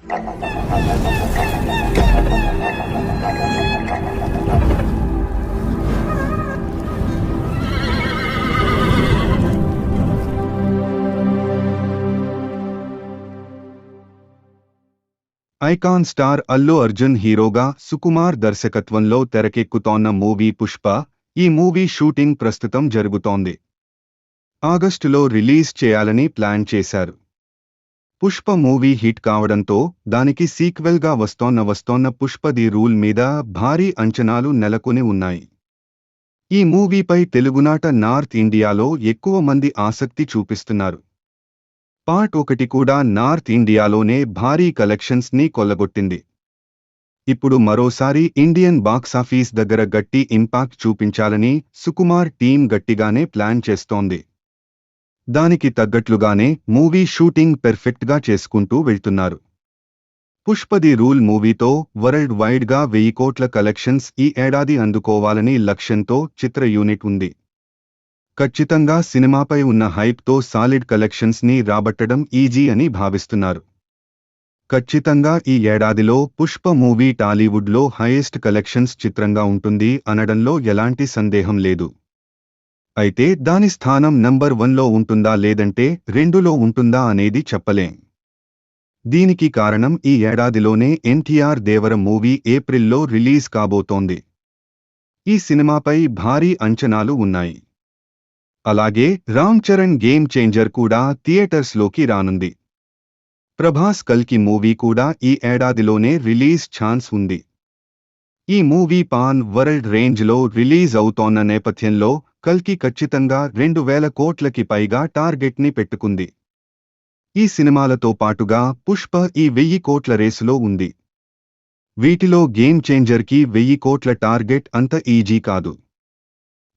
Icon star Allu Arjun హీరోగా సుకుమార్ దర్శకత్వంలో తెరకెక్కుతోన్న movie Pushpa. ఈ మూవీ షూటింగ్ ప్రస్తుతం జరుగుతోంది. ఆగస్టులో రిలీజ్ చేయాలని ప్లాన్ చేశారు. పుష్ప మూవీ హిట్ కావడంతో దానికి సీక్వెల్గా వస్తోన్న పుష్ప ది రూల్ మీద భారీ అంచనాలు నెలకొని ఉన్నాయి. ఈ మూవీపై తెలుగునాట నార్త్ ఇండియాలో ఎక్కువ మంది ఆసక్తి చూపిస్తున్నారు. పార్ట్ 1 కూడా నార్త్ ఇండియాలోనే భారీ కలెక్షన్స్ ని కొల్లగొట్టింది. ఇప్పుడు మరోసారి ఇండియన్ బాక్సాఫీస్ దగ్గర గట్టి ఇంపాక్ట్ చూపించాలని సుకుమార్ టీం గట్టిగానే ప్లాన్ చేస్తోంది. దానికి తగ్గట్లుగానే మూవీ షూటింగ్ పెర్ఫెక్ట్గా చేసుకుంటూ వెళ్తున్నారు. పుష్ప ది రూల్ మూవీతో వరల్డ్ వైడ్గా 1000 కోట్ల కలెక్షన్స్ ఈ ఏడాది అందుకోవాలని లక్ష్యంతో చిత్ర యూనిట్ ఉంది. ఖచ్చితంగా సినిమాపై ఉన్న హైప్తో సాలిడ్ కలెక్షన్స్ ని రాబట్టడం ఈజీ అని భావిస్తున్నారు. ఖచ్చితంగా ఈ ఏడాదిలో పుష్ప మూవీ టాలీవుడ్లో హైయెస్ట్ కలెక్షన్స్ చిత్రంగా ఉంటుంది అనడంలో ఎలాంటి సందేహం లేదు. అయితే దాని స్థానం నంబర్ 1లో ఉంటుందా లేదంటే 2లో ఉంటుందా అనేది చెప్పలేం. దీనికి కారణం ఈ ఏడాదిలోనే ఎన్టీఆర్ దేవర మూవీ ఏప్రిల్లో రిలీజ్ కాబోతోంది. ఈ సినిమాపై భారీ అంచనాలు ఉన్నాయి. అలాగే రామ్ చరణ్ గేమ్ చేంజర్ కూడా థియేటర్స్లోకి రానుంది. ప్రభాస్ కల్కి మూవీ కూడా ఈ ఏడాదిలోనే రిలీజ్ ఛాన్స్ ఉంది. ఈ మూవీ పాన్ వరల్డ్ రేంజ్లో రిలీజ్ అవుతోన్న నేపథ్యంలో కల్కి ఖచ్చితంగా 2000 కోట్లకి పైగా టార్గెట్ని పెట్టుకుంది. ఈ సినిమాలతో పాటుగా పుష్ప ఈ 1000 కోట్ల రేసులో ఉంది. వీటిలో గేమ్ చేంజర్కి 1000 కోట్ల టార్గెట్ అంత ఈజీ కాదు.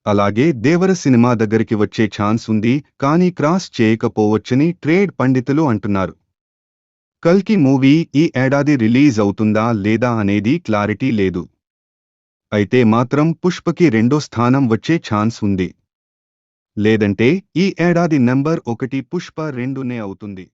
అలాగే దేవర సినిమా దగ్గరికి వచ్చే ఛాన్స్ ఉంది, కానీ క్రాస్ చేయకపోవచ్చని ట్రేడ్ పండితులు అంటున్నారు. కల్కి మూవీ ఈ ఏడాది రిలీజ్ అవుతుందా లేదా అనేది క్లారిటీ లేదు. అయితే మాత్రం పుష్పకి 2వ స్థానం వచ్చే ఛాన్స్ ఉంది. లేదంటే ఈ ఏడాది నంబర్ 1 పుష్ప 2నే అవుతుంది.